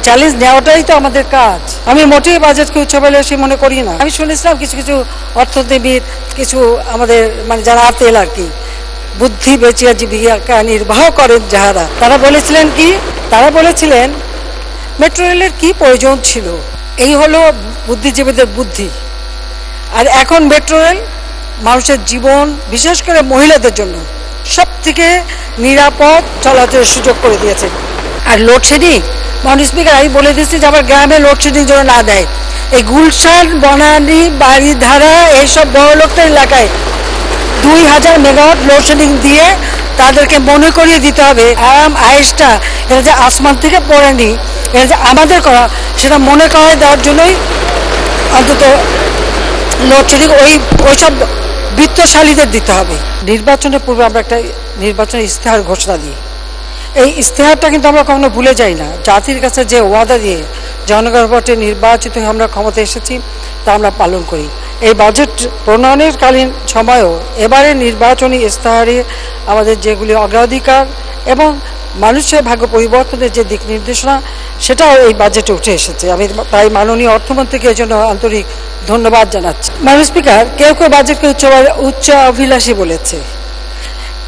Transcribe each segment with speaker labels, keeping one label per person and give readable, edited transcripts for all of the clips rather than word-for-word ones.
Speaker 1: Challenge নেওয়াটাই তো আমাদের কাজ। আমি মোটেই বাজেটকে উচ্চাভিলাষী মনে করি না। আমি শুনেছিলাম কিছু কিছু অর্থনীতিবিদ, কিছু আমাদের যারা আতেল আর কি, বুদ্ধি বেচিয়া জীবিকা নির্বাহ করেন যাহারা, তারা বলেছিলেন কি, তারা বলেছিলেন মেট্রো রেলের কি প্রয়োজন ছিল। এই হলো বুদ্ধিজীবীদের বুদ্ধি। আর এখন মেট্রো রেল মানুষের জীবন, বিশেষ করে মহিলাদের জন্য সব থেকে নিরাপদ চলাচলের সুযোগ করে দিয়েছে। আর লোডশেডিং, মাননীয় স্পিকার, আমি বলে দিচ্ছি যে আমার গ্রামে লোডশেডিং যেন না দেয়। এই গুলশান, বনানী, বাড়িধারা এইসব বড় লোকদের এলাকায় 2000 মেগাওয়াট লোডশেডিং দিয়ে তাদেরকে মনে করিয়ে দিতে হবে আরাম আয়েসটা এটা যে আসমান থেকে পড়েনি, এটা যে আমাদের করা, সেটা মনে করায় দেওয়ার জন্যই অন্তত লোডশেডিং ওইসব বিত্তশালীদের দিতে হবে। নির্বাচনের পূর্বে আমরা একটা নির্বাচনের ইস্তেহার ঘোষণা দিই। এই ইস্তেহারটা কিন্তু আমরা কখনো ভুলে যাই না। জাতির কাছে যে ওয়াদা দিয়ে জনগণের ভোটে নির্বাচিত হয়ে আমরা ক্ষমতায় এসেছি তা আমরা পালন করি। এই বাজেট প্রণয়নের কালীন সময়েও এবারে নির্বাচনী ইস্তেহারে আমাদের যেগুলি অগ্রাধিকার এবং মানুষের ভাগ্য পরিবর্তনের যে দিক নির্দেশনা, সেটাও এই বাজেটে উঠে এসেছে। আমি তাই মাননীয় অর্থমন্ত্রীকে এর জন্য আন্তরিক ধন্যবাদ জানাচ্ছি। মাননীয় স্পিকার, কেউ কেউ বাজেটকে উচ্চ অভিলাষী বলেছে,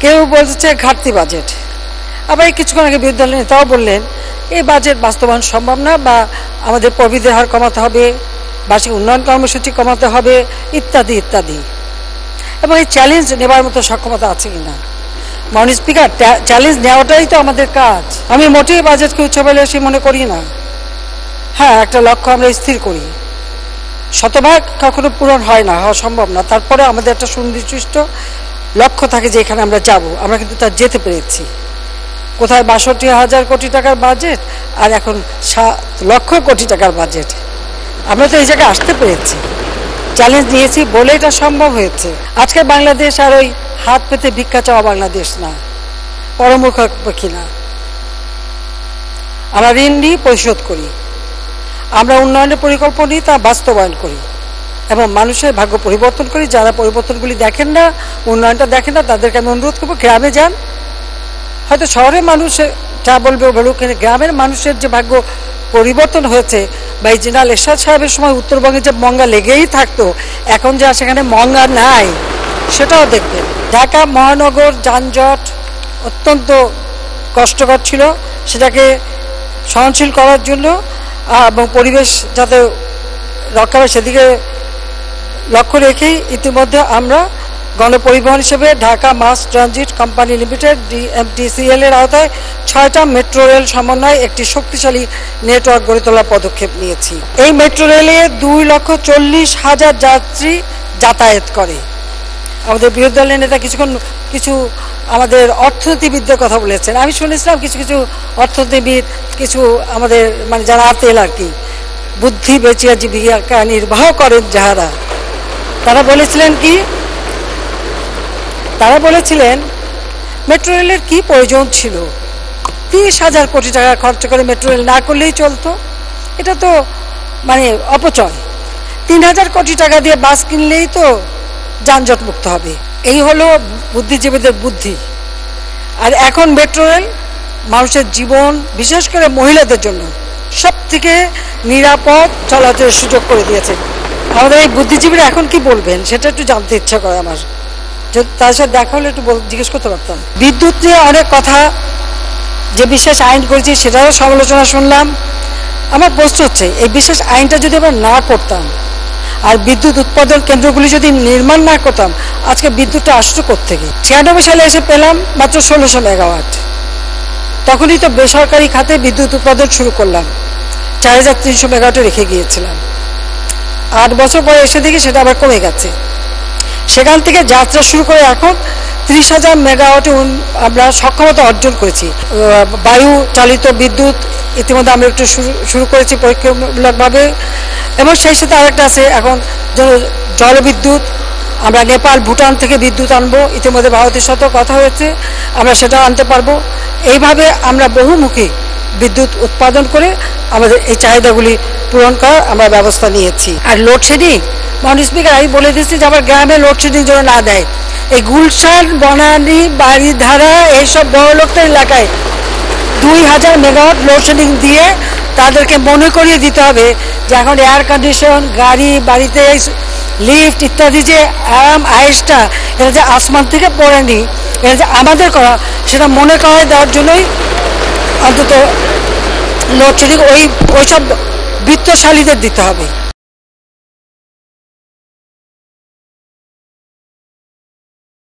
Speaker 1: কেউ বলছে ঘাটতি বাজেট। আবার কিছুক্ষণ আগে বিরোধী দলের নেতাও বললেন এই বাজেট বাস্তবায়ন সম্ভব না, বা আমাদের প্রবৃদ্ধির হার কমাতে হবে, বার্ষিক উন্নয়ন কর্মসূচি কমাতে হবে, ইত্যাদি ইত্যাদি। এবং এই চ্যালেঞ্জ নেবার মতো সক্ষমতা আছে কিনা। মাননীয় স্পিকার, চ্যালেঞ্জ নেওয়াটাই তো আমাদের কাজ। আমি মোটেই বাজেটকে উচ্চাভিলাষী মনে করি না। হ্যাঁ, একটা লক্ষ্য আমরা স্থির করি, শতভাগ কখনো পূরণ হয় না, হওয়া সম্ভব না। তারপরে আমাদের একটা সুনির্দিষ্ট লক্ষ্য থাকে যে এখানে আমরা যাব, আমরা কিন্তু তা যেতে পেরেছি। কোথায় 62,000 কোটি টাকার বাজেট, আর এখন 7 লক্ষ কোটি টাকার বাজেট। আমরা তো এই জায়গায় আসতে পেরেছি, চ্যালেঞ্জ নিয়েছি বলে এটা সম্ভব হয়েছে। আজকে বাংলাদেশ আর ওই হাত পেতে ভিক্ষা চাওয়া বাংলাদেশ না, পরমুখাপেক্ষী না। আমরা ঋণ নিই, পরিশোধ করি, আমরা উন্নয়নের পরিকল্পনা নিই, তা বাস্তবায়ন করি এবং মানুষের ভাগ্য পরিবর্তন করি। যারা পরিবর্তনগুলি দেখেন না, উন্নয়নটা দেখেন না, তাদেরকে আমি অনুরোধ করবো গ্রামে যান। হয়তো শহরের মানুষ যা বলবে বলুক, কিন্তু গ্রামের মানুষের যে ভাগ্য পরিবর্তন হয়েছে, বা এই জেনারেল এরশাদ সাহেবের সময় উত্তরবঙ্গে যে মঙ্গা লেগেই থাকতো, এখন যা সেখানে মঙ্গা নাই, সেটাও দেখবেন। ঢাকা মহানগর যানজট অত্যন্ত কষ্টকর ছিল, সেটাকে সহনশীল করার জন্য এবং পরিবেশ যাতে রক্ষা হয় সেদিকে লক্ষ্য রেখেই ইতিমধ্যে আমরা গণপরিবহন হিসেবে Dhaka mass transit company limited DMTCL এর আওতায় 6টা মেট্রো রেল সমন্বয়ে একটি শক্তিশালী নেটওয়ার্ক গড়ে তোলার পদক্ষেপ নিয়েছি। এই মেট্রো রেলে 2,40,000 যাত্রী যাতায়াত করে। আমাদের বিরোধী দলের নেতা কিছু আমাদের অর্থনীতিবিদদের কথা বলেছেন। আমি শুনেছিলাম কিছু কিছু অর্থনীতিবিদ, কিছু আমাদের যারা আতেল আর কি, বুদ্ধি বেচিয়া জীবিকা নির্বাহ করেন যাহারা, তারা বলেছিলেন কি, তারা বলেছিলেন মেট্রো রেলের কি প্রয়োজন ছিল। 30,000 কোটি টাকা খরচ করে মেট্রো রেল না করলেই চলতো। এটা তো অপচয়। 3,000 কোটি টাকা দিয়ে বাস কিনলেই তো যানজট মুক্ত হবে। এই হলো বুদ্ধিজীবীদের বুদ্ধি। আর এখন মেট্রো রেল মানুষের জীবন, বিশেষ করে মহিলাদের জন্য সব থেকে নিরাপদ চলাচলের সুযোগ করে দিয়েছে। আমাদের এই বুদ্ধিজীবীরা এখন কি বলবেন সেটা একটু জানতে ইচ্ছা করে আমার। যদি তার সাথে দেখা হলে একটু জিজ্ঞেস করতে পারতাম। বিদ্যুৎ নিয়ে অনেক কথা, যে বিশেষ আইন করেছি সেটারও সমালোচনা শুনলাম। আমার প্রশ্ন হচ্ছে, এই বিশেষ আইনটা যদি আমরা না করতাম আর বিদ্যুৎ উৎপাদন কেন্দ্রগুলি যদি নির্মাণ না করতাম, আজকে বিদ্যুৎটা আসতো কোত্থেকে? 96 সালে এসে পেলাম মাত্র 1600 মেগাওয়াট। তখনই তো বেসরকারি খাতে বিদ্যুৎ উৎপাদন শুরু করলাম, 4300 মেগাওয়াটে রেখে গিয়েছিলাম। 8 বছর পরে এসে দেখি সেটা আবার কমে গেছে। সেখান থেকে যাত্রা শুরু করে এখন 30,000 মেগাওয়াটে আমরা সক্ষমতা অর্জন করেছি। বায়ু চালিত বিদ্যুৎ ইতিমধ্যে আমরা একটু শুরু করেছি পরীক্ষামূলকভাবে, এবং সেই সাথে আরেকটা আছে এখন জলবিদ্যুৎ। আমরা নেপাল, ভুটান থেকে বিদ্যুৎ আনবো, ইতিমধ্যে ভারতের সাথেও কথা হয়েছে, আমরা সেটাও আনতে পারবো। এইভাবে আমরা বহুমুখী বিদ্যুৎ উৎপাদন করে আমাদের এই চাহিদাগুলি পূরণ করার আমরা ব্যবস্থা নিয়েছি। আর লোডশেডিং, মাননীয় স্পিকার, আমি বলে দিচ্ছি যে আমার গ্রামে লোডশেডিং যেন না দেয়। এই গুলশান, বনানী, বাড়িধারা এইসব বড় লোকদের এলাকায় 2000 মেগাওয়াট লোডশেডিং দিয়ে তাদেরকে মনে করিয়ে দিতে হবে যে এখন এয়ার কন্ডিশন গাড়ি বাড়িতে লিফট ইত্যাদি যে আরাম আয়েসটা এটা যে আসমান থেকে পড়েনি, এটা যে আমাদের করা, সেটা মনে করায় দেওয়ার জন্যই অন্তত লোডশেডিং ওইসব বিত্তশালীদের দিতে হবে।